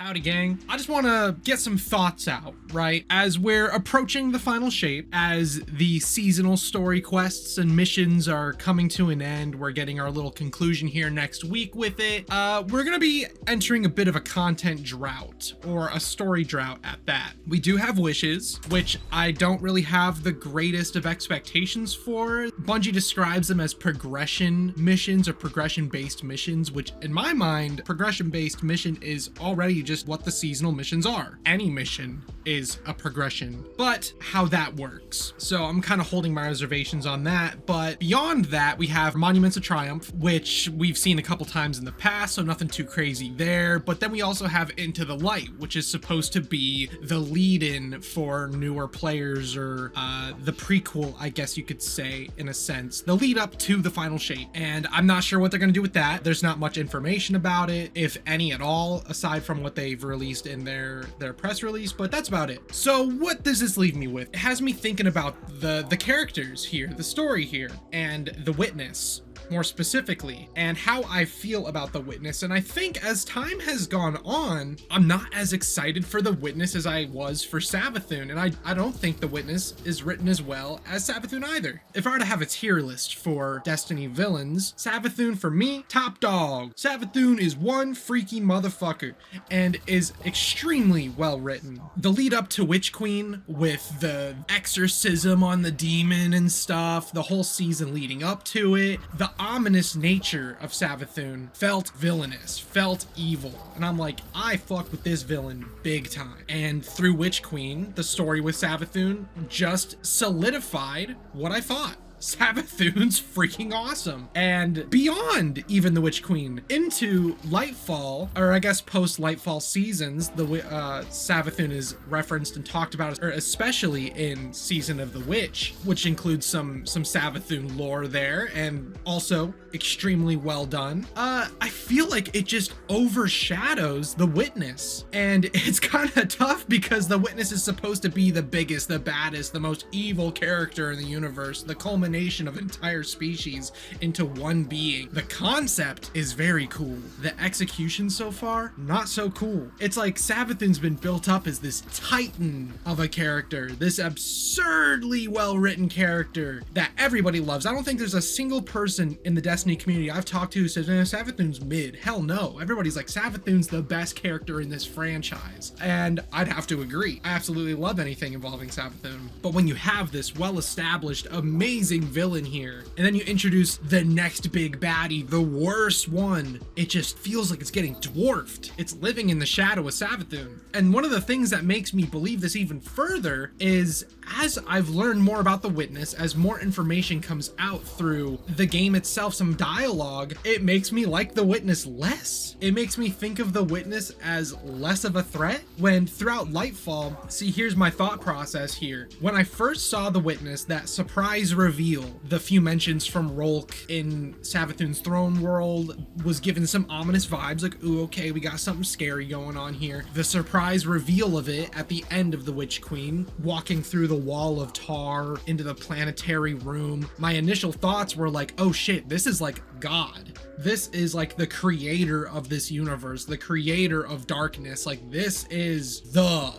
Howdy gang. I just want to get some thoughts out, right? As we're approaching the final shape, as the seasonal story quests and missions are coming to an end, we're getting our little conclusion here next week with it. We're going to be entering a bit of a content drought, or a story drought at that. We do have wishes, which I don't really have the greatest of expectations for. Bungie describes them as progression missions or progression-based missions, which in my mind, progression-based mission is already just what the seasonal missions are. Any mission is a progression, but how that works. So I'm kind of holding my reservations on that. But beyond that, we have Monuments of Triumph, which we've seen a couple times in the past, so nothing too crazy there. But then we also have Into the Light, which is supposed to be the lead-in for newer players, or the prequel, I guess you could say, in a sense, the lead up to the final shape. And I'm not sure what they're going to do with that. There's not much information about it, if any at all, aside from what they've released in their press release, but that's about it. So what does this leave me with? It has me thinking about the characters here, the story here, and the witness more specifically, and how I feel about the witness. And I think as time has gone on, I'm not as excited for the witness as I was for Savathun, and I don't think the witness is written as well as Savathun either. If I were to have a tier list for Destiny villains, Savathun for me, top dog. Savathun is one freaky motherfucker and is extremely well written. The lead up to Witch Queen with the exorcism on the demon and stuff, the whole season leading up to it, the ominous nature of Savathun felt villainous, felt evil, and I'm like, I fuck with this villain big time. And through Witch Queen, the story with Savathun just solidified what I thought. Savathun's freaking awesome. And beyond even the Witch Queen, into Lightfall, or I guess post Lightfall seasons, the Savathun is referenced and talked about, or especially in Season of the Witch, which includes some Savathun lore there, and also extremely well done. I feel like it just overshadows the witness, and it's kind of tough because the witness is supposed to be the biggest, the baddest, the most evil character in the universe, the culmination of entire species into one being. The concept is very cool. The execution so far, not so cool. It's like Savathun's been built up as this titan of a character, this absurdly well-written character that everybody loves. I don't think there's a single person in the Destiny community I've talked to who says, Savathun's mid. Hell no. Everybody's like, Savathun's the best character in this franchise. And I'd have to agree. I absolutely love anything involving Savathun. But when you have this well-established, amazing villain here, and then you introduce the next big baddie, the worst one, it just feels like it's getting dwarfed. It's living in the shadow of Savathun. And one of the things that makes me believe this even further is, as I've learned more about the witness, as more information comes out through the game itself, some dialogue, it makes me like the witness less. It makes me think of the witness as less of a threat, when throughout Lightfall, see, here's my thought process here. When I first saw the witness, that surprise reveal, the few mentions from Rolk in Savathun's throne world was given some ominous vibes, like, ooh, okay, we got something scary going on here. The surprise reveal of it at the end of the Witch Queen, walking through the wall of tar into the planetary room, my initial thoughts were like, oh shit, this is like God. This is like the creator of this universe, the creator of darkness. Like, this is the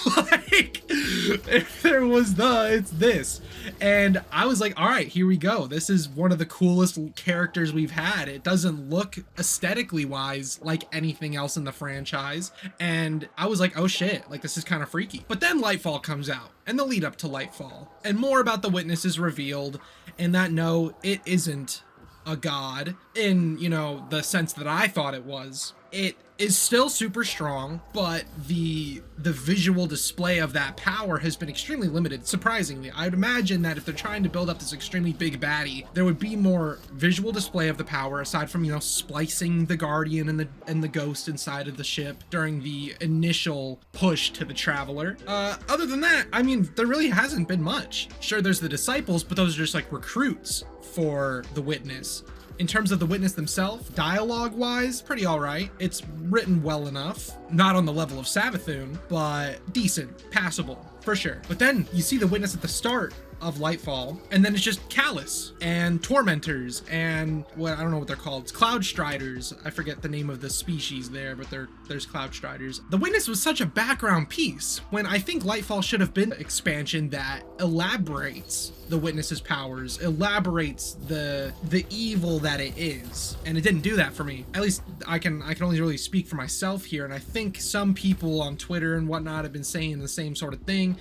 like, if there was it's this. And I was like, all right, here we go. This is one of the coolest characters we've had. It doesn't look aesthetically wise like anything else in the franchise, and I was like, oh shit, like, this is kind of freaky. But then Lightfall comes out, and the lead up to Lightfall, and more about the witness is revealed, and that no, it isn't a god in, you know, the sense that I thought it was. It is still super strong, but the visual display of that power has been extremely limited, surprisingly. I'd imagine that if they're trying to build up this extremely big baddie, there would be more visual display of the power, aside from, you know, splicing the Guardian and the Ghost inside of the ship during the initial push to the Traveler. Other than that, I mean, there really hasn't been much. Sure, there's the Disciples, but those are just like recruits for the Witness. In terms of the witness themselves, dialogue-wise, pretty alright. It's written well enough. Not on the level of Savathun, but decent, passable, for sure. But then you see the witness at the start of Lightfall, and then it's just Callus and Tormentors and what I don't know what they're called. It's Cloud Striders. I forget the name of the species there, but there's Cloud Striders. The Witness was such a background piece when I think Lightfall should have been an expansion that elaborates the Witness's powers, elaborates the evil that it is, and it didn't do that for me. At least I can only really speak for myself here, and I think some people on Twitter and whatnot have been saying the same sort of thing,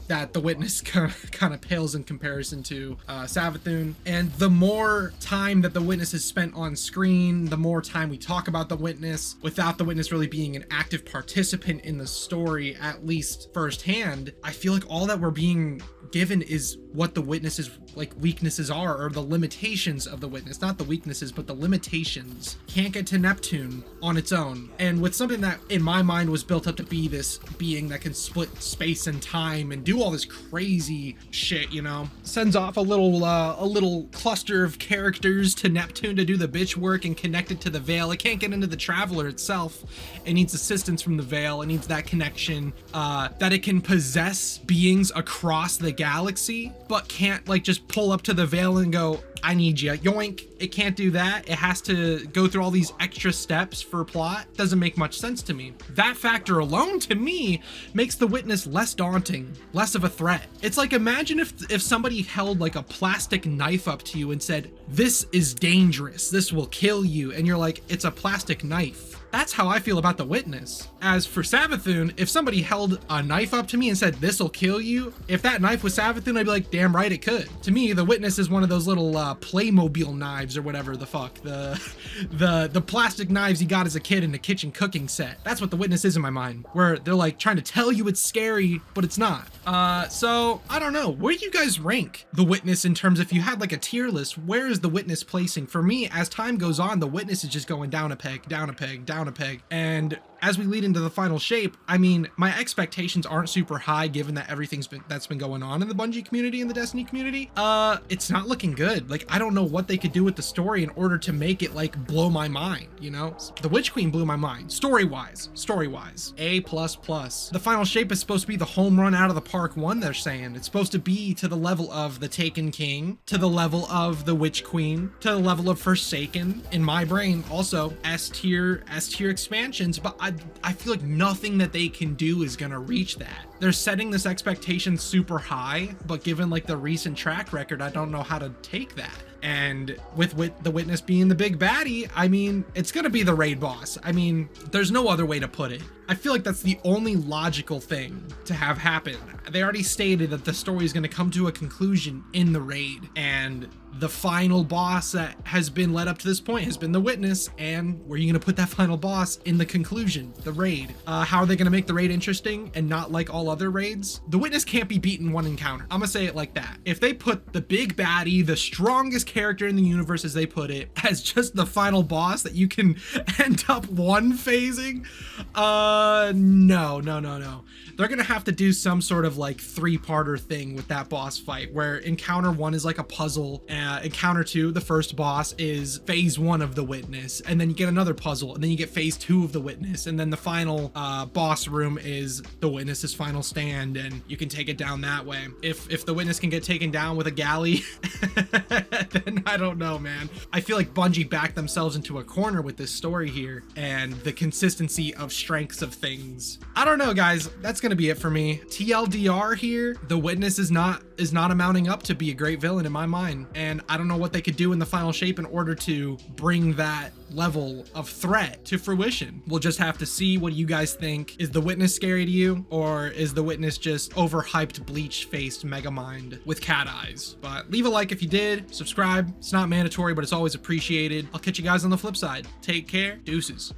that the Witness kind of pales in comparison to Savathun. And the more time that the Witness has spent on screen, the more time we talk about the Witness without the Witness really being an active participant in the story, at least firsthand, I feel like all that we're being given is what the Witness's like weaknesses are, or the limitations of the Witness, not the weaknesses but the limitations. Can't get to Neptune on its own, and with something that in my mind was built up to be this being that can split space and time and do all this crazy shit, you know, sends off a little cluster of characters to Neptune to do the bitch work and connect it to the Veil. It can't get into the Traveler itself. It needs assistance from the Veil. It needs that connection, that it can possess beings across the galaxy, but can't like just pull up to the Veil and go, I need you, yoink. It can't do that. It has to go through all these extra steps for plot. Doesn't make much sense to me. That factor alone to me makes the Witness less daunting, less of a threat. It's like, imagine if somebody held like a plastic knife up to you and said, this is dangerous, this will kill you, and you're like, it's a plastic knife. That's how I feel about the Witness. As for Savathun, if somebody held a knife up to me and said, this'll kill you, if that knife was Savathun, I'd be like, damn right it could. To me, the Witness is one of those little Playmobil knives or whatever the fuck. The plastic knives you got as a kid in the kitchen cooking set. That's what the Witness is in my mind, where they're like trying to tell you it's scary, but it's not. So I don't know. Where do you guys rank the Witness in terms, if you had like a tier list, where is the Witness placing? For me, as time goes on, the Witness is just going down a peg, down a peg, down a peg. And as we lead into the final shape, I mean, my expectations aren't super high given that that's been going on in the Bungie community and the Destiny community. It's not looking good. Like, I don't know what they could do with the story in order to make it like blow my mind, you know? The Witch Queen blew my mind, story-wise, A++. The final shape is supposed to be the home run out of the park one, they're saying. It's supposed to be to the level of the Taken King, to the level of the Witch Queen, to the level of Forsaken, in my brain, also S-tier expansions, but I feel like nothing that they can do is gonna reach that. They're setting this expectation super high, but given like the recent track record, I don't know how to take that. And with the Witness being the big baddie, I mean, it's gonna be the raid boss. I mean, there's no other way to put it. I feel like that's the only logical thing to have happen. They already stated that the story is gonna come to a conclusion in the raid, and the final boss that has been led up to this point has been the Witness. And where are you gonna put that final boss in the conclusion, the raid? How are they gonna make the raid interesting and not like all other raids? The Witness can't be beaten one encounter. I'm gonna say it like that. If they put the big baddie, the strongest character in the universe as they put it, as just the final boss that you can end up one phasing, no. They're gonna have to do some sort of like three-parter thing with that boss fight, where encounter one is like a puzzle, encounter two, the first boss, is phase one of the Witness, and then you get another puzzle, and then you get phase two of the Witness, and then the final boss room is the Witness's final stand, and you can take it down that way. If the Witness can get taken down with a galley, then I don't know, man. I feel like Bungie backed themselves into a corner with this story here, and the consistency of strengths of things. I don't know, guys. That's gonna be it for me. TLDR here, the Witness is not amounting up to be a great villain in my mind, and I don't know what they could do in the final shape in order to bring that level of threat to fruition. We'll just have to see. What do you guys think? Is the Witness scary to you, or is the Witness just overhyped, bleach-faced megamind with cat eyes? But leave a like if you did, subscribe. It's not mandatory, but it's always appreciated. I'll catch you guys on the flip side. Take care. Deuces.